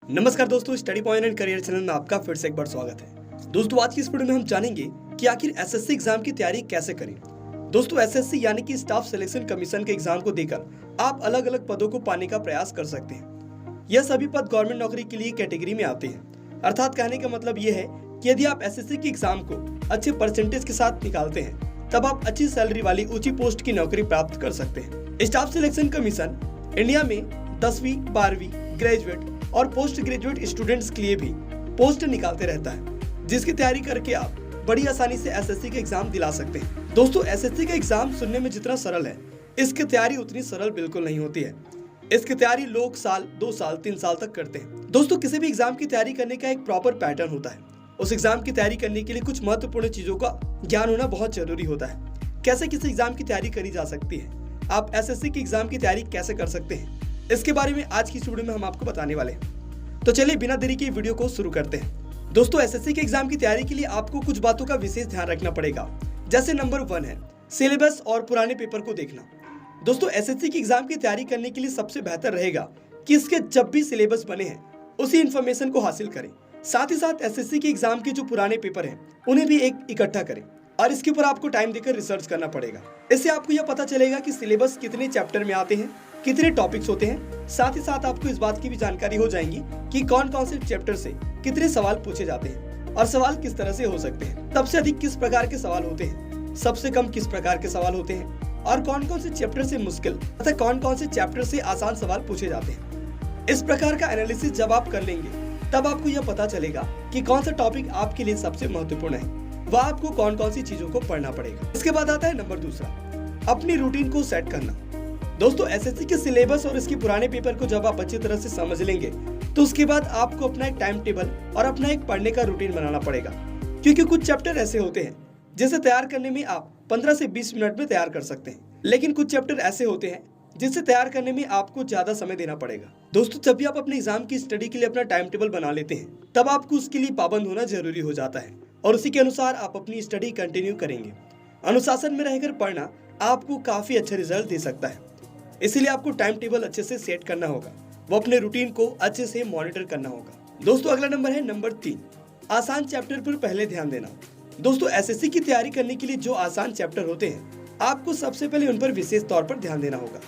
नमस्कार दोस्तों, study point and career channel में आपका फिर से एक बार स्वागत है। दोस्तों आज की इस वीडियो में हम जानेंगे कि आखिर एसएससी एग्जाम की तैयारी कैसे करें। दोस्तों एसएससी यानी कि स्टाफ सिलेक्शन कमीशन के एग्जाम को देकर आप अलग अलग पदों को पाने का प्रयास कर सकते हैं। यह सभी पद गवर्नमेंट नौकरी के लिए कैटेगरी में आते हैं। अर्थात कहने का मतलब यह है कि यदि आप एसएससी के एग्जाम को अच्छे परसेंटेज के साथ निकालते हैं तब आप अच्छी सैलरी वाली ऊंची पोस्ट की नौकरी प्राप्त कर सकते हैं। स्टाफ सिलेक्शन कमीशन इंडिया में 10वीं, 12वीं, ग्रेजुएट और पोस्ट ग्रेजुएट स्टूडेंट्स के लिए भी पोस्ट निकालते रहता है, जिसकी तैयारी करके आप बड़ी आसानी से एसएससी का एग्जाम दिला सकते हैं। दोस्तों एसएससी का एग्जाम सुनने में जितना सरल है, इसकी तैयारी उतनी सरल बिल्कुल नहीं होती है। इसकी तैयारी लोग साल, 2 साल, 3 साल तक करते हैं। दोस्तों किसी भी एग्जाम की तैयारी करने का एक प्रॉपर पैटर्न होता है। उस एग्जाम की तैयारी करने के लिए कुछ महत्वपूर्ण चीजों का ज्ञान होना बहुत जरूरी होता है। कैसे किसी एग्जाम की तैयारी करी जा सकती है, आप एसएससी की एग्जाम की तैयारी कैसे कर सकते हैं, इसके बारे में आज की इस वीडियो में हम आपको बताने वाले हैं। तो चलिए बिना देरी के वीडियो को शुरू करते हैं। दोस्तों एसएससी के एग्जाम की तैयारी के लिए आपको कुछ बातों का विशेष ध्यान रखना पड़ेगा। जैसे नंबर 1 है सिलेबस और पुराने पेपर को देखना। दोस्तों एसएससी की एग्जाम की तैयारी करने के लिए सबसे बेहतर रहेगा कि इसके जब भी सिलेबस बने हैं उसी इन्फॉर्मेशन को हासिल करें। साथ ही साथ एसएससी के एग्जाम के जो पुराने पेपर हैं उन्हें भी एक इकट्ठा करें और इसके ऊपर आपको टाइम देकर रिसर्च करना पड़ेगा। इससे आपको यह पता चलेगा कि सिलेबस कितने चैप्टर में आते हैं, कितने टॉपिक्स होते हैं। साथ ही साथ आपको इस बात की भी जानकारी हो जाएगी कि कौन कौन से चैप्टर से कितने सवाल पूछे जाते हैं और सवाल किस तरह से हो सकते हैं। सबसे अधिक किस प्रकार के सवाल होते हैं, सबसे कम किस प्रकार के सवाल होते हैं और कौन कौन से चैप्टर से मुश्किल तथा कौन कौन से चैप्टर से आसान सवाल पूछे जाते हैं। इस प्रकार का एनालिसिस जब आप कर लेंगे तब आपको यह पता चलेगा कि कौन सा टॉपिक आपके लिए सबसे महत्वपूर्ण है, वह आपको कौन कौन सी चीजों को पढ़ना पड़ेगा। इसके बाद आता है नंबर 2, अपनी रूटीन को सेट करना। दोस्तों एसएससी के सिलेबस और इसके पुराने पेपर को जब आप अच्छी तरह से समझ लेंगे तो उसके बाद आपको अपना एक टाइम टेबल और अपना एक पढ़ने का रूटीन बनाना पड़ेगा। क्योंकि कुछ चैप्टर ऐसे होते हैं जिसे तैयार करने में आप 15 से 20 मिनट में तैयार कर सकते हैं, लेकिन कुछ चैप्टर ऐसे होते हैं जिसे तैयार करने में आपको ज्यादा समय देना पड़ेगा। दोस्तों जब भी आप अपने एग्जाम की स्टडी के लिए अपना टाइम टेबल बना लेते हैं तब आपको उसके लिए पाबंद होना जरूरी हो जाता है और उसी के अनुसार आप अपनी स्टडी कंटिन्यू करेंगे। अनुशासन में रहकर पढ़ना आपको काफी अच्छा रिजल्ट दे सकता है। इसीलिए आपको टाइम टेबल अच्छे से सेट करना होगा, वो अपने रूटीन को अच्छे से मॉनिटर करना होगा। दोस्तों अगला नंबर है नंबर 3, आसान चैप्टर पर पहले ध्यान देना। दोस्तों एसएससी की तैयारी करने के लिए जो आसान चैप्टर होते हैं आपको सबसे पहले उन पर विशेष तौर पर ध्यान देना होगा।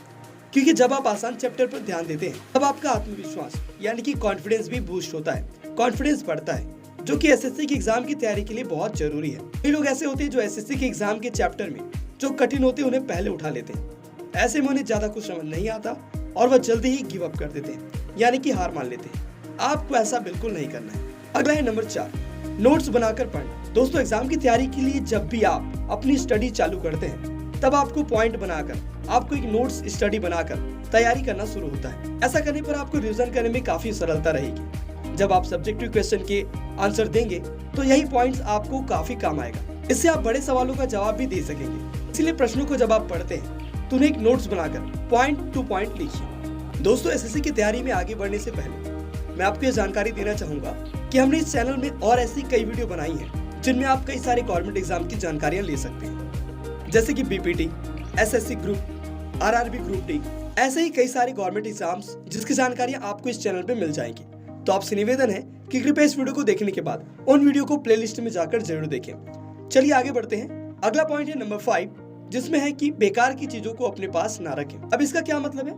क्योंकि जब आप आसान चैप्टर पर ध्यान देते हैं तब आपका आत्मविश्वास यानी कि कॉन्फिडेंस भी बूस्ट होता है, कॉन्फिडेंस बढ़ता है, जो कि एसएससी के एग्जाम की तैयारी के लिए बहुत जरूरी है। कई लोग ऐसे होते हैं जो एसएससी के एग्जाम के चैप्टर में जो कठिन होते हैं उन्हें पहले उठा लेते हैं। ऐसे में उन्हें ज्यादा कुछ समझ नहीं आता और वह जल्दी ही गिव अप कर देते हैं, यानी कि हार मान लेते हैं। आपको ऐसा बिल्कुल नहीं करना है। अगला है नंबर 4, नोट्स बनाकर पढ़ना। दोस्तों एग्जाम की तैयारी के लिए जब भी आप अपनी स्टडी चालू करते हैं तब आपको पॉइंट बनाकर, आपको एक नोट्स स्टडी बनाकर तैयारी करना शुरू होता है। ऐसा करने पर आपको रिवीजन करने में काफी सरलता रहेगी। जब आप सब्जेक्टिव क्वेश्चन के आंसर देंगे तो यही पॉइंट्स आपको काफी काम आएगा। इससे आप बड़े सवालों का जवाब भी दे सकेंगे। इसलिए प्रश्नों को जब आप पढ़ते हैं तो उन्हें एक नोट्स बनाकर पॉइंट टू पॉइंट लिखिए। दोस्तों एसएससी की तैयारी में आगे बढ़ने से पहले मैं आपको ये जानकारी देना चाहूंगा कि हमने इस चैनल में और ऐसी कई वीडियो बनाई हैं जिनमें आप कई सारे गवर्नमेंट एग्जाम की जानकारियां ले सकते हैं, जैसे कि BPT, SSC group, RRB group D, ऐसे ही कई सारे गवर्नमेंट एग्जाम्स जिसकी जानकारियां आपको इस चैनल पे मिल जाएंगी। तो आपसे निवेदन है कि कृपया इस वीडियो को देखने के बाद उन वीडियो को प्लेलिस्ट में जाकर जरूर देखें। चलिए आगे बढ़ते हैं। अगला पॉइंट है नंबर 5, जिसमें है कि बेकार की चीजों को अपने पास ना रखें। अब इसका क्या मतलब है?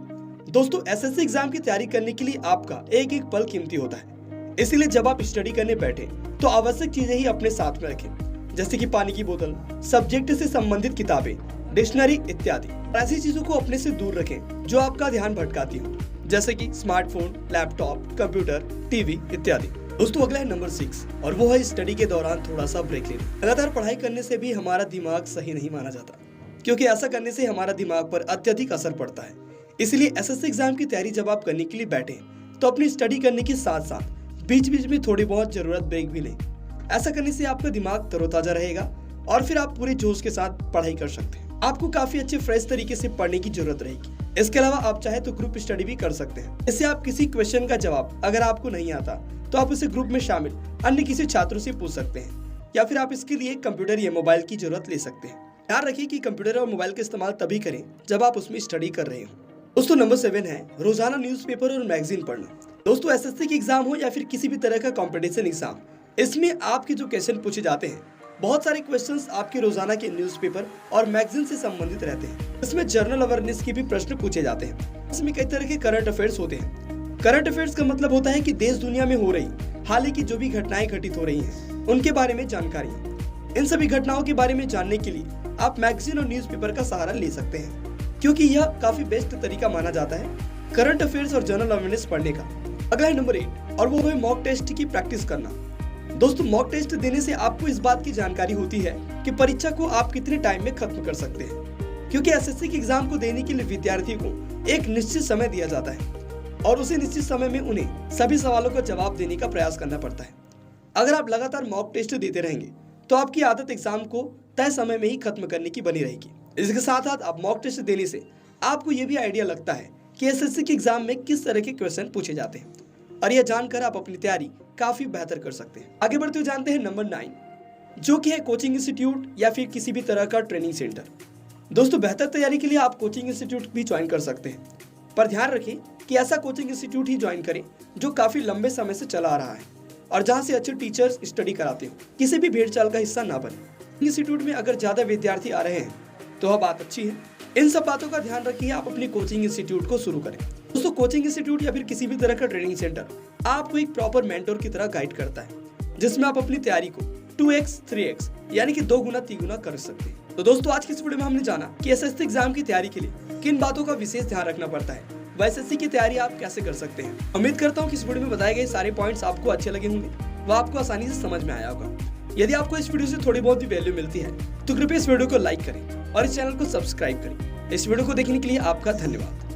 दोस्तों एसएससी एग्जाम की तैयारी करने के लिए आपका एक एक पल कीमती होता है। इसीलिए जब आप स्टडी करने बैठे तो आवश्यक चीजें ही अपने साथ में रखें, जैसे कि पानी की बोतल, सब्जेक्ट से संबंधित किताबें, डिक्शनरी इत्यादि। ऐसी चीजों को अपने से दूर रखें जो आपका ध्यान भटकाती हो, जैसे कि स्मार्टफोन, लैपटॉप, कंप्यूटर, टीवी इत्यादि। दोस्तों अगला है नंबर 6 और वो है स्टडी के दौरान थोड़ा सा ब्रेक लेना। लगातार पढ़ाई करने से भी हमारा दिमाग सही नहीं माना जाता, क्योंकि ऐसा करने से हमारा दिमाग पर अत्यधिक असर पड़ता है। इसलिए एसएससी एग्जाम की तैयारी जब आप करने के लिए बैठे तो अपनी स्टडी करने के साथ साथ बीच बीच में थोड़ी बहुत जरूरत ब्रेक भी लें। ऐसा करने से आपका दिमाग तरोताजा रहेगा और फिर आप पूरे जोश के साथ पढ़ाई कर सकते हैं। आपको काफी अच्छे फ्रेश तरीके से पढ़ने की जरूरत रहेगी। इसके अलावा आप चाहे तो ग्रुप स्टडी भी कर सकते हैं। इससे आप किसी क्वेश्चन का जवाब अगर आपको नहीं आता तो आप उसे ग्रुप में शामिल अन्य किसी छात्रों से पूछ सकते हैं, या फिर आप इसके लिए कंप्यूटर या मोबाइल की जरूरत ले सकते हैं। ध्यान रखिए कि कंप्यूटर और मोबाइल का इस्तेमाल तभी करें जब आप उसमें स्टडी कर रहे हो। दोस्तों नंबर 7 है रोजाना न्यूज़पेपर और मैगजीन पढ़ना। दोस्तों एसएससी की एग्जाम हो या फिर किसी भी तरह का कंपटीशन एग्जाम, इसमें आपके जो क्वेश्चन पूछे जाते हैं, बहुत सारे क्वेश्चंस आपके रोजाना के न्यूज़पेपर और मैगजीन से संबंधित रहते हैं। इसमें जनरल अवेयरनेस के भी प्रश्न पूछे जाते हैं। इसमें कई तरह के करंट अफेयर्स होते हैं। करंट अफेयर्स का मतलब होता है कि देश दुनिया में हो रही हाल ही की जो भी घटनाएं घटित हो रही हैं, उनके बारे में जानकारी। इन सभी घटनाओं के बारे में जानने के लिए आप मैगजीन और न्यूज़पेपर का सहारा ले सकते हैं, क्योंकि यह काफी बेस्ट तरीका माना जाता है करंट अफेयर्स और जनरल अवेयरनेस पढ़ने का। अगला है नंबर 8 और वो है मॉक टेस्ट की प्रैक्टिस करना। दोस्तों मॉक टेस्ट देने से आपको इस बात की जानकारी होती है कि परीक्षा को आप कितने टाइम में खत्म कर सकते हैं, क्योंकि एसएससी के एग्जाम को देने के लिए विद्यार्थी को एक निश्चित समय दिया जाता है और उसी निश्चित समय में उन्हें सभी सवालों का जवाब देने का प्रयास करना पड़ता है। अगर आप लगातार मॉक टेस्ट देते रहेंगे तो आपकी आदत एग्जाम को तय समय में ही खत्म करने की बनी रहेगी। इसके साथ साथ आप मॉक टेस्ट देने से आपको ये भी आइडिया लगता है कि एसएससी के एग्जाम में किस तरह के क्वेश्चन पूछे जाते हैं, और यह जानकर आप अपनी तैयारी काफी बेहतर कर सकते हैं। आगे बढ़ते हुए जानते हैं नंबर 9, जो कि है कोचिंग इंस्टीट्यूट या फिर किसी भी तरह का ट्रेनिंग सेंटर। दोस्तों बेहतर तैयारी के लिए आप कोचिंग इंस्टीट्यूट भी ज्वाइन कर सकते हैं, पर ध्यान रखें कि ऐसा कोचिंग इंस्टीट्यूट ही ज्वाइन करें जो काफी लंबे समय से चला आ रहा है और जहाँ से अच्छे टीचर्स स्टडी कराते हो। किसी भी भीड़ चाल का हिस्सा ना बने। इंस्टीट्यूट में अगर ज्यादा विद्यार्थी आ रहे हैं तो वह बात अच्छी है। इन सब बातों का ध्यान रखिए, आप अपनी कोचिंग इंस्टीट्यूट को शुरू करें। दोस्तों कोचिंग इंस्टीट्यूट या फिर किसी भी तरह का ट्रेनिंग सेंटर आपको एक प्रॉपर मेंटोर की तरह गाइड करता है, जिसमें आप अपनी तैयारी को 2x 3x यानी कि 2 गुना 3 गुना कर सकते हैं। तो दोस्तों आज की इस वीडियो में हमने जाना कि एसएससी एग्जाम की तैयारी के लिए किन बातों का विशेष ध्यान रखना पड़ता है, व एसएससी की तैयारी आप कैसे कर सकते हैं। उम्मीद करता हूँ कि इस वीडियो में बताए गए सारे पॉइंट्स आपको अच्छे लगे होंगे व आपको आसानी से समझ में आया होगा। यदि आपको इस वीडियो से थोड़ी बहुत भी वैल्यू मिलती है तो कृपया इस वीडियो को लाइक करें और इस चैनल को सब्सक्राइब करें। इस वीडियो को देखने के लिए आपका धन्यवाद।